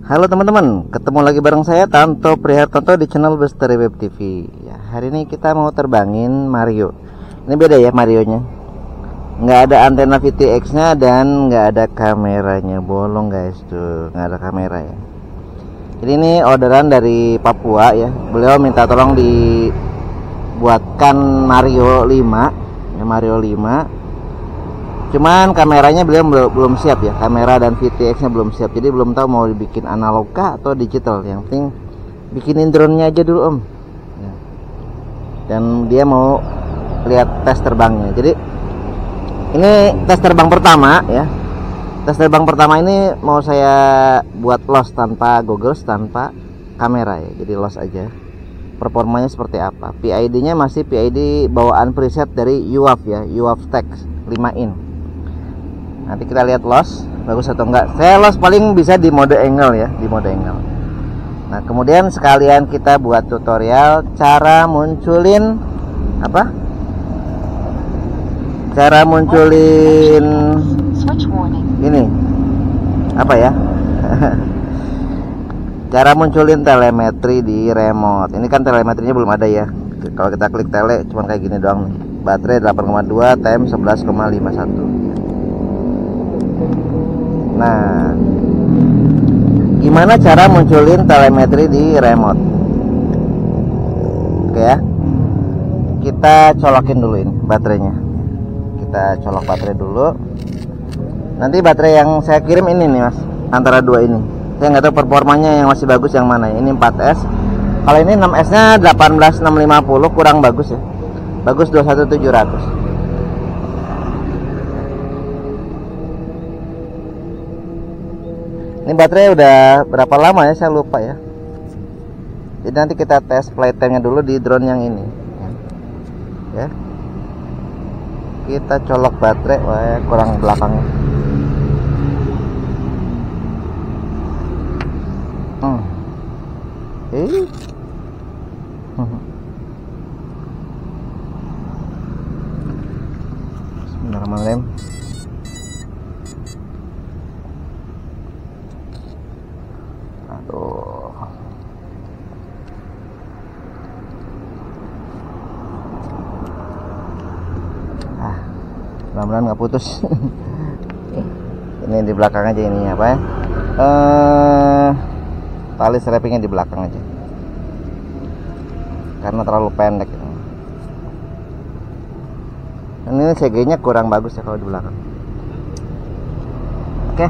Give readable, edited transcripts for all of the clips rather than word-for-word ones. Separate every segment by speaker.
Speaker 1: Halo teman-teman, ketemu lagi bareng saya Tanto Prihartanto di channel Bestari Web TV. Ya, hari ini kita mau terbangin Mario. Ini beda ya Marionya. Nggak ada antena VTX nya dan nggak ada kameranya. Bolong guys, tuh nggak ada kamera ya. Jadi ini orderan dari Papua ya. Beliau minta tolong dibuatkan Mario 5 ya, Mario 5. Cuman kameranya beliau belum siap ya, kamera dan VTX nya belum siap, jadi belum tahu mau dibikin analog kah atau digital. Yang penting bikinin drone-nya aja dulu om ya. Dan dia mau lihat tes terbangnya. Jadi ini tes terbang pertama ya. Tes terbang pertama ini mau saya buat lost tanpa goggles, tanpa kamera ya, jadi lost aja. Performanya seperti apa? PID nya masih PID bawaan preset dari UAV ya, UAV Tech 5 in. Nanti kita lihat loss bagus atau enggak. Saya loss paling bisa di mode angle ya, di mode angle. Nah kemudian sekalian kita buat tutorial cara munculin apa? Cara munculin ini apa ya? Cara munculin telemetri di remote. Ini kan telemetrinya belum ada ya. Kalau kita klik tele cuman kayak gini doang nih. Baterai 8,2 time 11,51. Nah, gimana cara munculin telemetri di remote? Oke ya, kita colokin dulu ini baterainya. Kita colok baterai dulu. Nanti baterai yang saya kirim ini nih mas, antara dua ini. Saya nggak tahu performanya yang masih bagus yang mana. Ini 4S. Kalau ini 6S nya 18650 kurang bagus ya. Bagus 21700. Ini baterai udah berapa lama ya, saya lupa ya. Jadi nanti kita tes playtime-nya dulu di drone yang ini ya. Kita colok baterai, wah kurang belakangnya. Bismillahirrahmanirrahim. Mudah-mudahan nggak putus. Ini di belakang aja ini apa ya, tali strappingnya di belakang aja karena terlalu pendek. Ini CG nya kurang bagus ya kalau di belakang. Oke,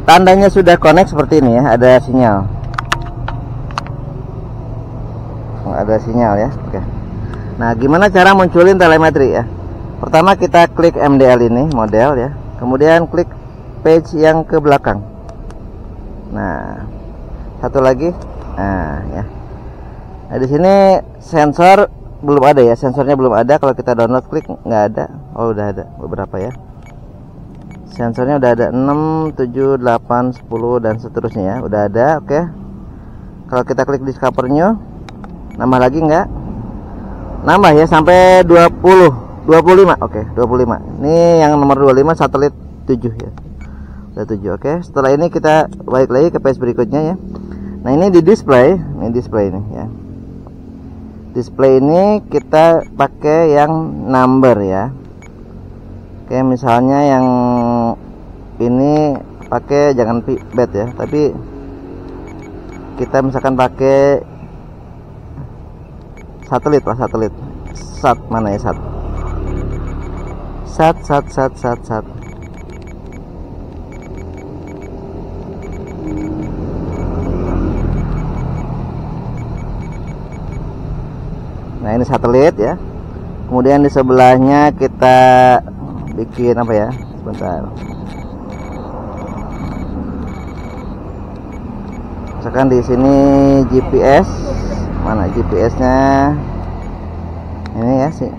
Speaker 1: tandanya sudah connect seperti ini ya, ada sinyal, ada sinyal ya. Oke, nah gimana cara munculin telemetri ya? Pertama kita klik MDL ini, model ya. Kemudian klik page yang ke belakang. Nah, satu lagi. Nah, ya. Nah, di sini sensor belum ada ya, sensornya belum ada. Kalau kita download klik nggak ada. Oh, udah ada beberapa ya. Sensornya udah ada 6, 7, 8, 10 dan seterusnya ya. Udah ada, oke. Kalau kita klik discover new, nambah lagi nggak? Nambah ya sampai 25, oke, 25. Ini yang nomor 25 satelit 7 ya. Udah 7, oke. Setelah ini kita balik lagi ke page berikutnya ya. Nah, ini di display, ini display ini ya. Display ini kita pakai yang number ya. Oke, misalnya yang ini pakai jangan bed ya, tapi kita misalkan pakai satelit lah, satelit. Sat mana ya, sat? Sat. Nah, ini satelit ya. Kemudian di sebelahnya kita bikin apa ya? Sebentar. Misalkan di sini GPS. Mana GPS-nya? Ini ya sih,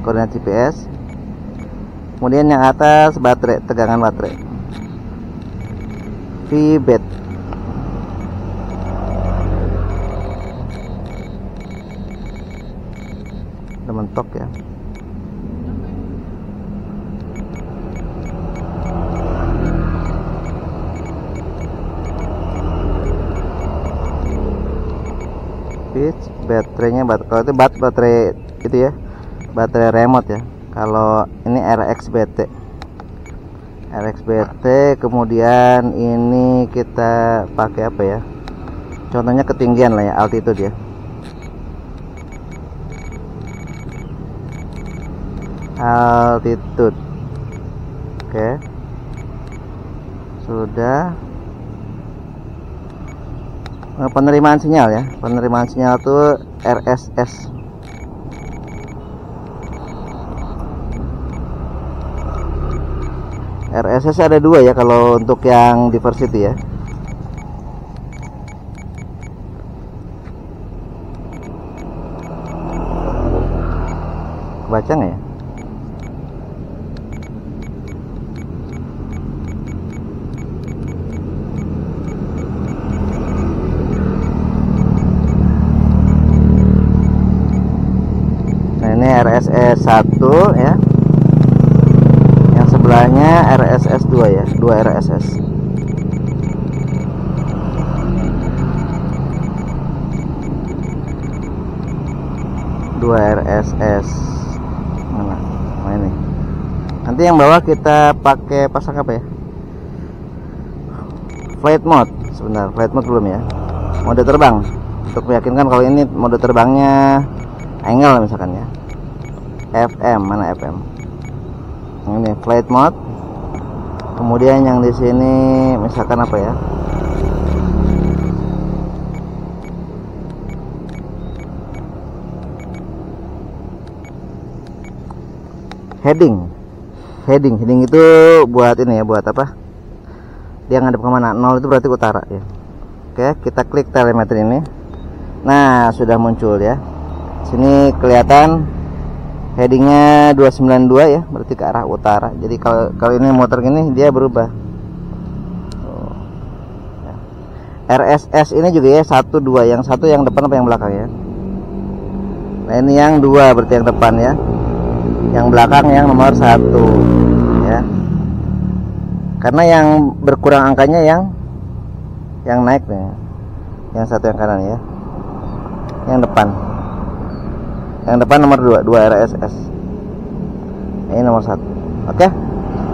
Speaker 1: koordinat GPS. Kemudian yang atas baterai, tegangan baterai, V-bed. Udah mentok ya. switch, baterainya kalau itu baterai itu ya, baterai remote ya. Kalau ini RXBT, kemudian ini kita pakai apa ya, contohnya ketinggian lah ya, altitude ya, altitude. Oke, sudah. Penerimaan sinyal ya, penerimaan sinyal tuh RSS. RSS ada dua ya kalau untuk yang diversity ya. Kebaca nggak ya? Ini RSS 1 ya, yang sebelahnya RSS 2 ya, 2 RSS. Mana? Nah, ini. Nanti yang bawah kita pakai pasang apa ya? Flight mode. Sebentar, flight mode belum ya. Mode terbang. Untuk meyakinkan kalau ini mode terbangnya angle misalkan ya. FM, mana FM? Ini flight mode. Kemudian yang di sini misalkan apa ya? Heading itu buat ini ya, buat apa? Dia ngadep kemana? 0 itu berarti utara ya. Oke, kita klik telemetri ini. Nah, sudah muncul ya. Sini kelihatan headingnya 292 ya, berarti ke arah utara. Jadi kalau ini motor gini dia berubah. RSS ini juga ya, 1 2, yang satu yang depan apa yang belakang ya. Nah, ini yang 2 berarti yang depan ya. Yang belakang yang nomor 1 ya. Karena yang berkurang angkanya yang naik nih. Yang satu yang kanan ya. Yang depan. Yang depan nomor 2 RSS. Ini nomor 1. Oke.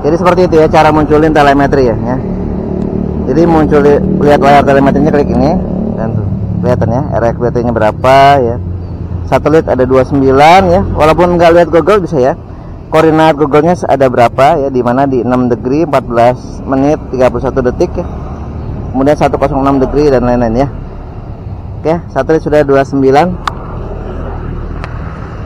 Speaker 1: Jadi seperti itu ya cara munculin telemetri ya. Jadi muncul, lihat layar telemetrinya, klik ini dan tuh, kelihatan ya RXBT-nya berapa ya. Satelit ada 29 ya. Walaupun nggak lihat Google bisa ya. Koordinat Google-nya ada berapa ya, di mana di 6 degree 14 menit 31 detik ya. Kemudian 106 degree dan lain-lain ya. Oke, satelit sudah 29.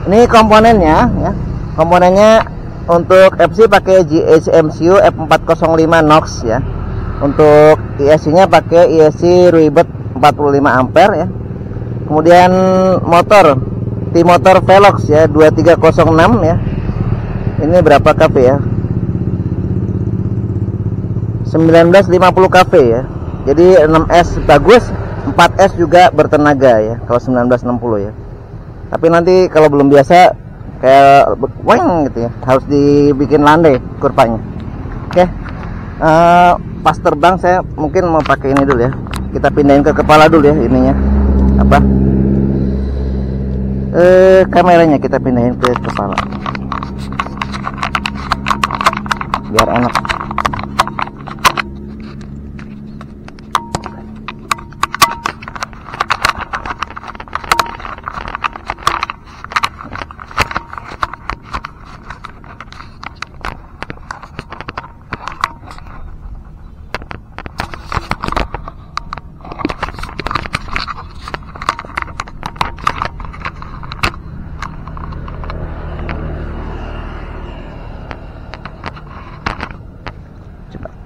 Speaker 1: Ini komponennya ya. Komponennya untuk FC pakai GHMCU F405 NOx ya. Untuk ISC-nya pakai ISC Ruibet 45 ampere ya. Kemudian motor T-Motor Velox ya 2306 ya. Ini berapa kV ya? 1950 kV ya. Jadi 6S bagus, 4S juga bertenaga ya kalau 1960 ya. Tapi nanti kalau belum biasa kayak weng gitu ya, harus dibikin landai kurvanya. Oke. Pas terbang saya mungkin mau pakai ini dulu ya. Kita pindahin ke kepala dulu ya ininya. Apa? Kameranya kita pindahin ke kepala. Biar enak.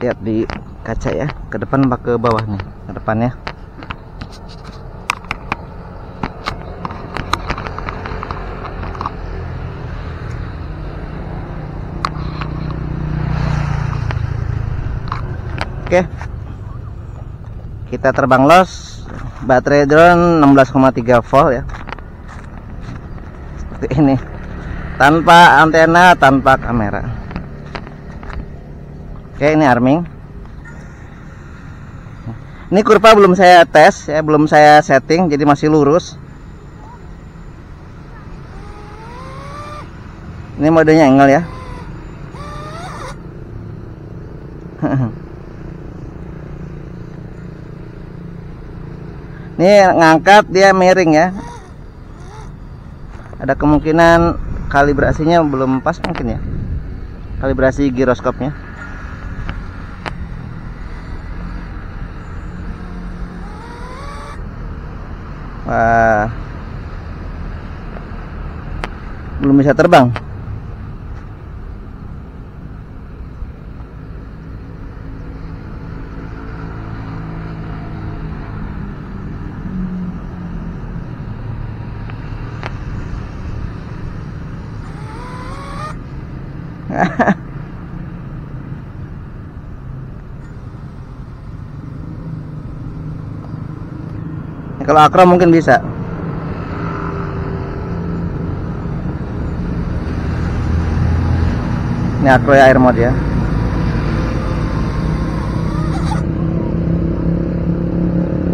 Speaker 1: Lihat di kaca ya, ke depan apa ke bawah nih? Ke depan ya. Oke. Kita terbang los. Baterai drone 16,3 volt ya. Seperti ini. Tanpa antena, tanpa kamera. Oke, ini arming. Ini kurva belum saya tes ya, belum saya setting, jadi masih lurus. Ini modenya angle ya. Ini ngangkat dia miring ya. Ada kemungkinan kalibrasinya belum pas mungkin ya. Kalibrasi giroskopnya. Wah. Belum bisa terbang. Kalau Acro mungkin bisa. Ini Acro ya, air mode ya.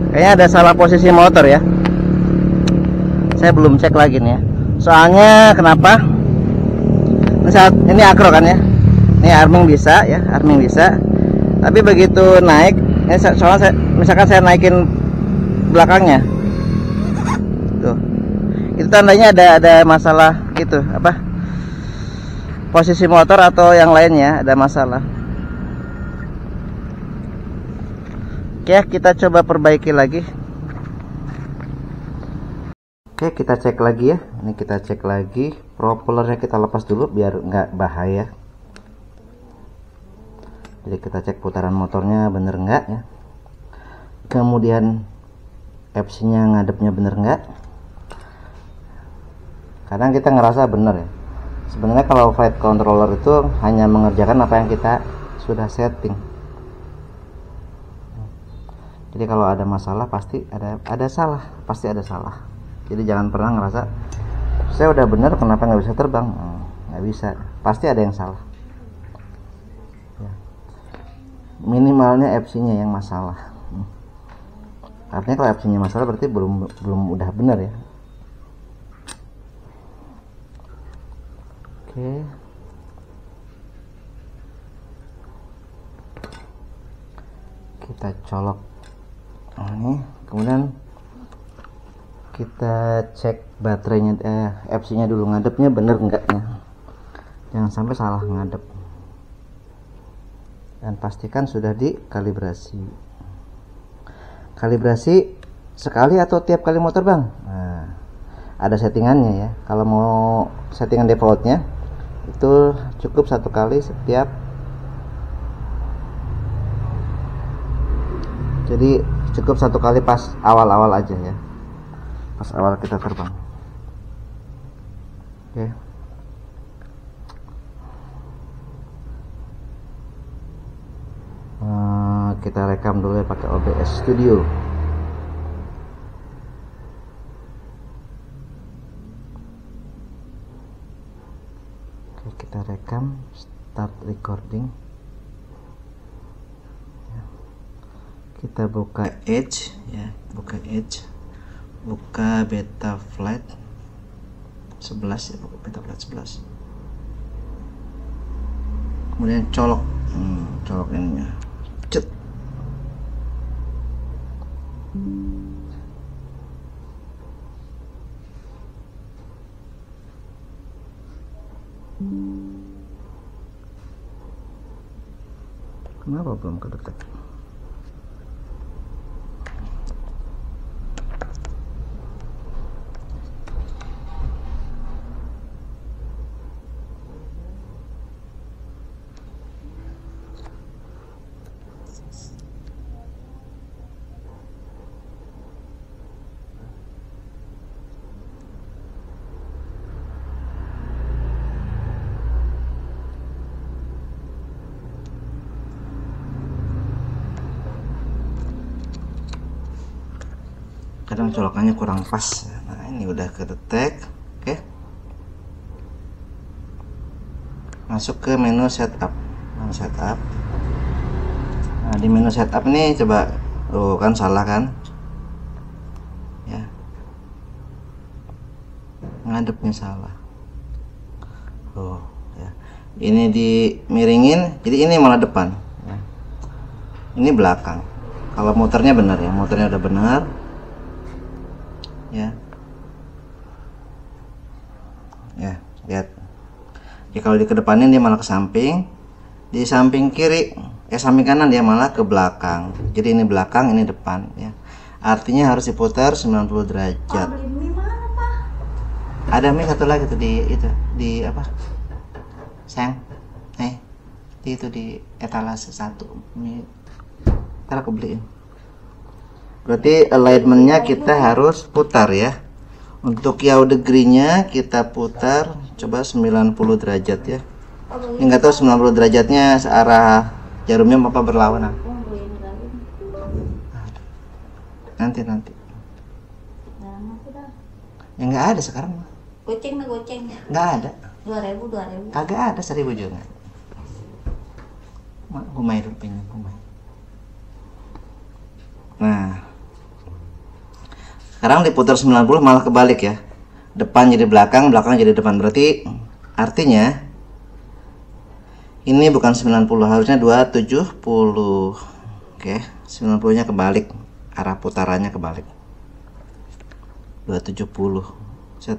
Speaker 1: Kayaknya ada salah posisi motor ya. Saya belum cek lagi nih ya. Soalnya kenapa? Ini Acro kan ya. Ini arming bisa ya, arming bisa. Tapi begitu naik, ini soalnya misalkan saya naikin belakangnya, tuh, itu tandanya ada masalah gitu, apa? Posisi motor atau yang lainnya ada masalah. Oke, kita coba perbaiki lagi. Oke, kita cek lagi ya. Ini kita cek lagi. Propellernya kita lepas dulu biar nggak bahaya. Jadi kita cek putaran motornya bener nggak ya. Kemudian FC-nya ngadepnya bener nggak. Kadang kita ngerasa bener ya. Sebenarnya kalau flight controller itu hanya mengerjakan apa yang kita sudah setting. Jadi kalau ada masalah pasti ada salah, pasti ada salah. Jadi jangan pernah ngerasa saya udah bener kenapa nggak bisa terbang. Nggak bisa, pasti ada yang salah ya. Minimalnya FC-nya yang masalah. Artinya kalau FC-nya masalah berarti belum udah bener ya. Oke. Kita colok ini, kemudian kita cek baterainya, FC-nya dulu, ngadepnya bener enggaknya. Jangan sampai salah ngadep. Dan pastikan sudah dikalibrasi. Kalibrasi sekali atau tiap kali mau terbang? Nah, ada settingannya ya. Kalau mau settingan defaultnya itu cukup satu kali setiap. Jadi cukup satu kali pas awal-awal aja ya. Pas awal kita terbang. Oke. Kita rekam dulu ya pakai OBS Studio. Oke, kita rekam, start recording. Kita buka Edge ya, buka Edge, buka Betaflight 11 ya, buka Betaflight 11. Kemudian colok, colok ininya, cet. Kenapa belum kedetek? Kadang colokannya kurang pas. Nah, ini udah kedetek. Oke. Masuk ke menu setup. Menu setup. Nah, di menu setup ini coba, oh kan salah kan? Ya. Ngadepnya salah. Tuh, ya. Ini dimiringin, jadi ini malah depan. Ya. Ini belakang. Kalau muternya benar ya, muternya udah benar. Ya. Ya, lihat. Ya kalau di kedepanin dia malah ke samping, di samping kiri, samping kanan dia malah ke belakang. Jadi ini belakang, ini depan ya. Artinya harus diputar 90 derajat. Ada mie satu lagi tuh di apa? Sayang. Di etalase 1 mie. Ntar aku beliin. Berarti alignmentnya kita harus putar ya. Untuk yaw degree-nya kita putar coba 90 derajat ya. Ini nggak tahu 90 derajatnya searah jarumnya apa berlawanan. Nanti. Ya nggak ada sekarang.
Speaker 2: Goceng.
Speaker 1: Nggak ada.
Speaker 2: 2000.
Speaker 1: Kagak ada 1000 juga. Humay dulu pinjam Humay. Nah. Sekarang diputar 90 malah kebalik ya. Depan jadi belakang, belakang jadi depan. Berarti artinya ini bukan 90, harusnya 270. Oke, 90-nya kebalik. Arah putarannya kebalik. 270. Set.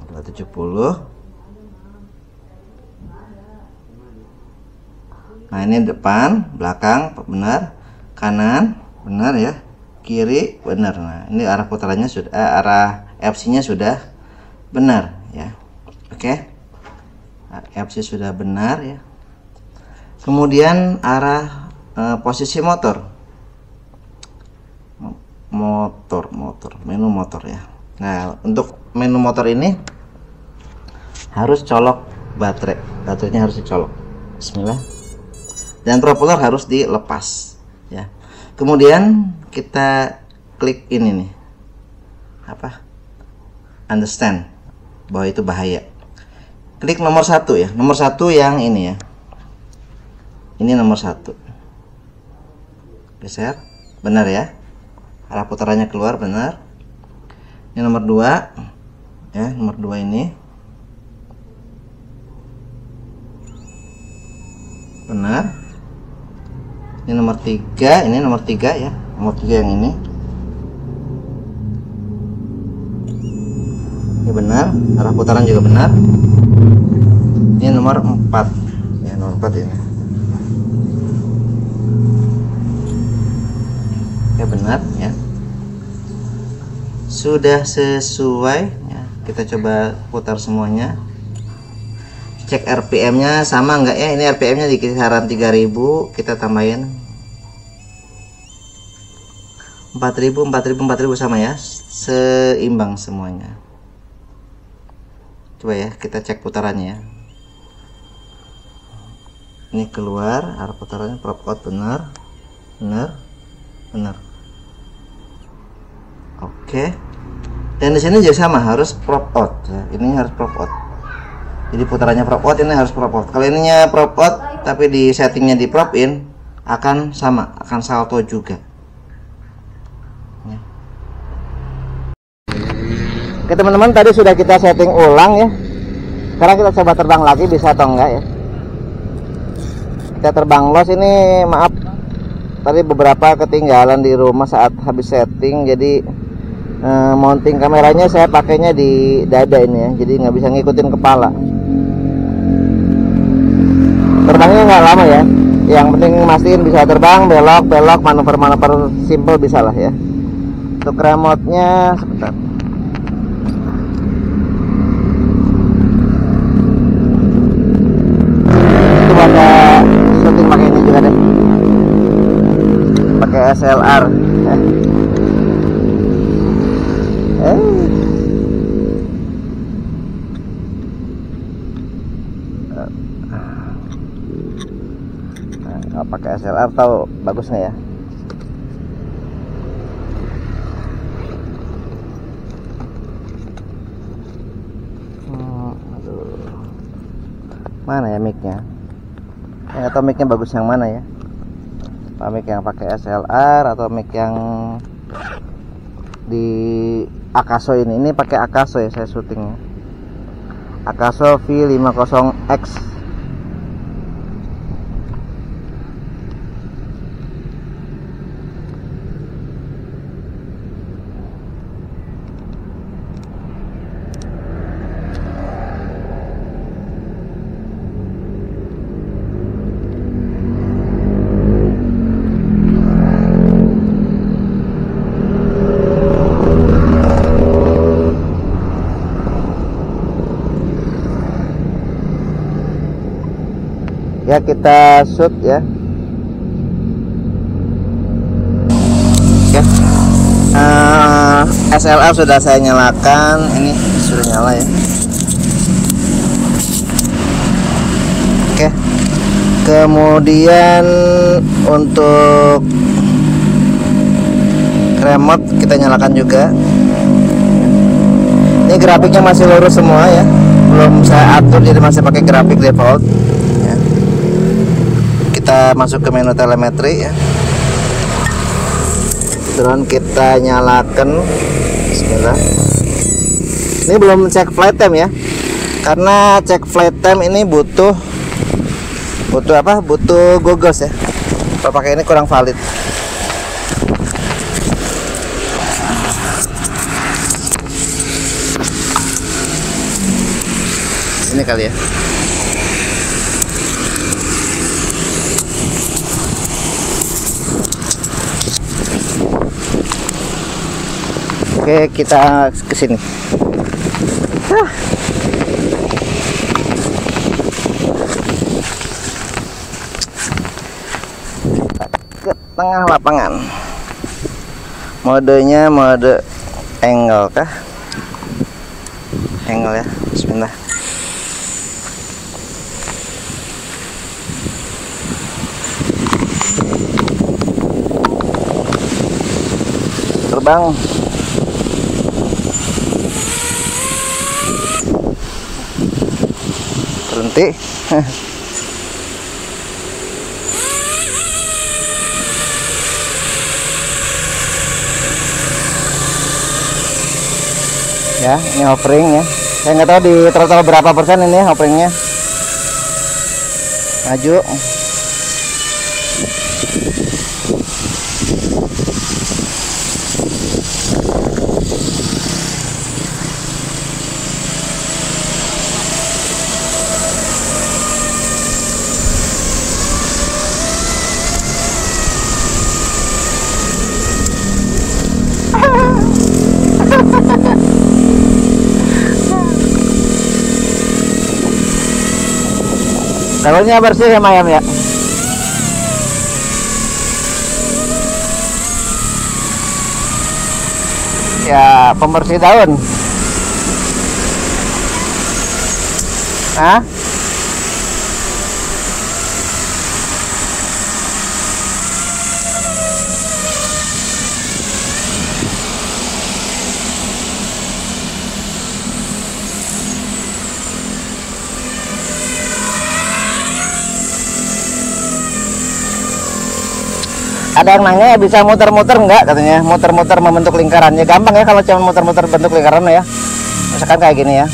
Speaker 1: 270. Nah ini depan, belakang benar, kanan benar ya, kiri benar. Nah ini arah putarannya sudah, arah FC-nya sudah benar ya. Oke, FC sudah benar ya. Kemudian arah posisi motor, menu motor ya. Nah untuk menu motor ini harus colok baterainya harus dicolok. Bismillah. Dan propeller harus dilepas ya. Kemudian kita klik ini nih, apa, understand bahwa itu bahaya. Klik nomor 1 ya, nomor 1 yang ini ya, ini nomor 1. Geser, benar ya, arah putarannya keluar benar. Ini nomor 2 ya, nomor 2 ini benar. Ini nomor 3, ini nomor 3 ya, nomor 3 yang ini benar, arah putaran juga benar. Ini nomor 4 ya, nomor 4 ini ya, benar ya, sudah sesuai ya. Kita coba putar semuanya, cek RPM nya sama enggak ya. Ini RPM nya di kisaran 3000, kita tambahin 4000 sama ya, seimbang semuanya. Coba ya kita cek putarannya ya. Ini keluar arah putarannya, prop out benar. Oke, dan di sini juga sama, harus prop out ya. Ini harus prop out. Jadi putarannya prop out, ini harus prop out. Kalau ininya prop out tapi di settingnya di prop in, akan sama, akan salto juga ya. Oke teman-teman, tadi sudah kita setting ulang ya. Sekarang kita coba terbang lagi, bisa atau enggak ya. Kita terbang los. Ini maaf tadi beberapa ketinggalan di rumah saat habis setting, jadi mounting kameranya saya pakainya di dada ini ya, jadi nggak bisa ngikutin kepala. Terbangnya nggak lama ya, yang penting mastiin bisa terbang, belok manuver simple bisa lah ya. Untuk remote nya sebentar, itu ada syuting pakai ini juga deh, pakai SLR. Pakai SLR tahu bagusnya ya. Mana ya micnya? Nggak tahu micnya bagus yang mana ya. Apa mic yang pakai SLR atau mic yang di Akaso ini pakai Akaso ya saya syutingnya, Akaso V50X. Ya kita shoot ya. Oke. SLR sudah saya nyalakan, ini sudah nyala ya. Oke. Kemudian untuk remote kita nyalakan juga. Ini grafiknya masih lurus semua ya, belum saya atur jadi masih pakai grafik default. Kita masuk ke menu telemetri ya. Drone kita nyalakan. Bismillah. Ini belum cek flight time ya, karena cek flight time ini butuh apa? Butuh goggles ya. Kalau pakai ini kurang valid. Ini kali ya. Oke, kita ke sini. Ke tengah lapangan. Modenya mode angle kah? Angle ya. Bismillah. Terbang. Berhenti. Ya, ini hovering ya. Saya nggak tahu di throttle berapa persen ini hoveringnya. Maju. Daunnya bersih ya Mayam ya. Ya pembersih daun. Hah? Ada yang nanya ya bisa muter-muter enggak, katanya muter-muter membentuk lingkaran. Ya gampang ya kalau cuma muter-muter bentuk lingkaran ya. Misalkan kayak gini ya.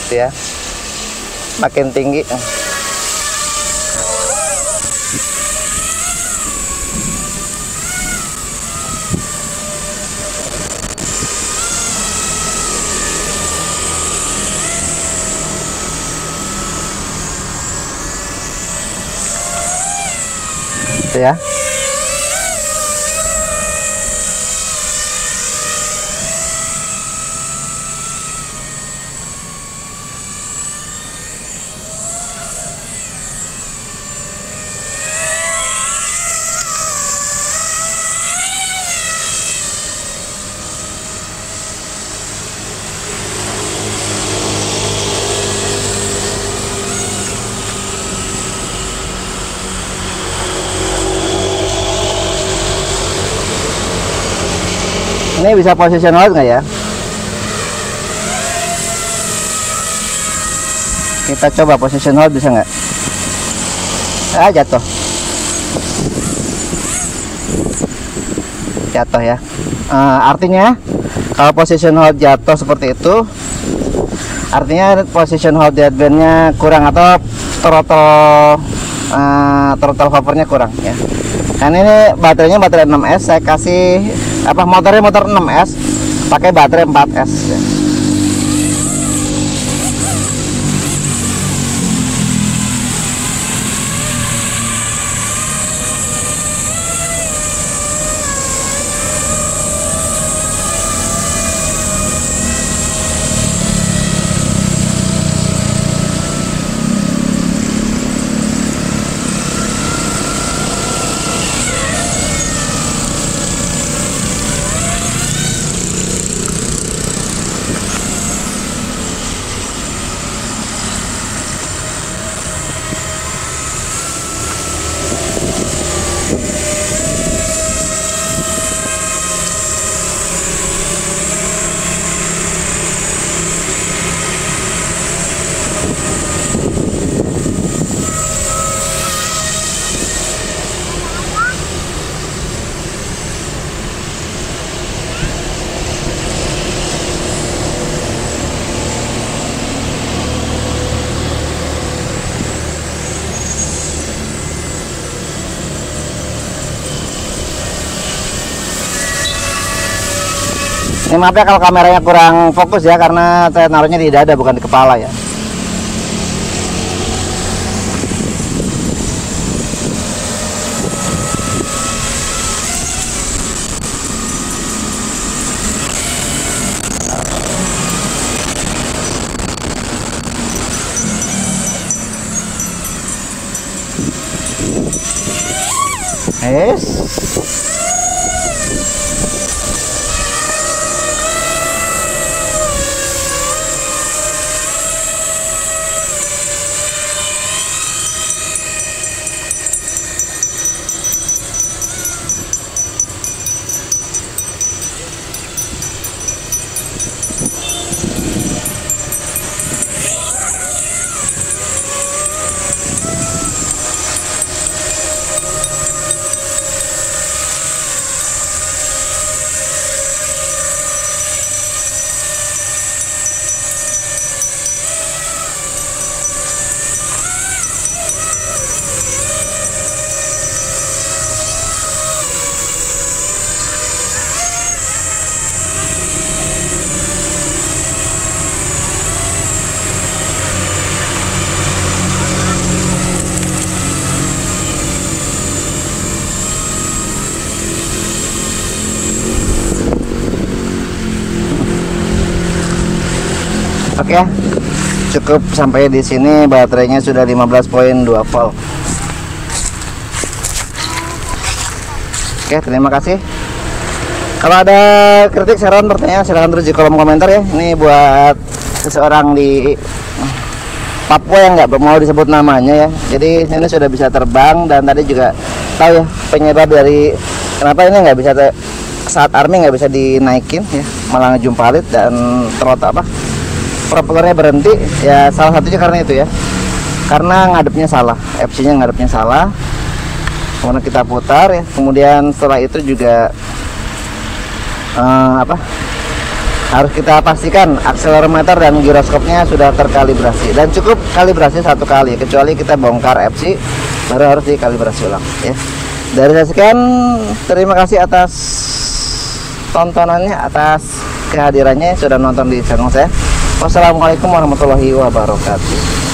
Speaker 1: Ya. Makin tinggi. Ya. Ini bisa position hold nggak ya? Kita coba position hold bisa nggak? jatuh. Jatuh ya. Artinya kalau position hold jatuh seperti itu, artinya position hold headbandnya kurang atau throttle hovernya kurang ya. Kan ini baterainya baterai 6S, saya kasih motornya motor 6S pakai baterai 4S ya. Ini maaf ya kalau kameranya kurang fokus ya, karena saya naruhnya di dada bukan di kepala ya. Oke, cukup sampai di sini. Baterainya sudah 15.2 volt. Oke, terima kasih. Kalau ada kritik, saran, pertanyaan, silahkan tulis di kolom komentar ya. Ini buat seseorang di Papua yang nggak mau disebut namanya ya. Jadi ini sudah bisa terbang, dan tadi juga tahu ya penyebab dari kenapa ini nggak bisa saat arming nggak bisa dinaikin ya, malah ngejumpalit dan propellernya berhenti ya. Salah satunya karena itu ya, karena ngadepnya salah, FC nya ngadepnya salah. Kemudian kita putar ya, kemudian setelah itu juga harus kita pastikan akselerometer dan giroskopnya sudah terkalibrasi, dan cukup kalibrasi satu kali, kecuali kita bongkar FC baru harus dikalibrasi ulang ya. Dari saya sekian, terima kasih atas tontonannya, atas kehadirannya, sudah nonton di channel saya. Wassalamualaikum warahmatullahi wabarakatuh.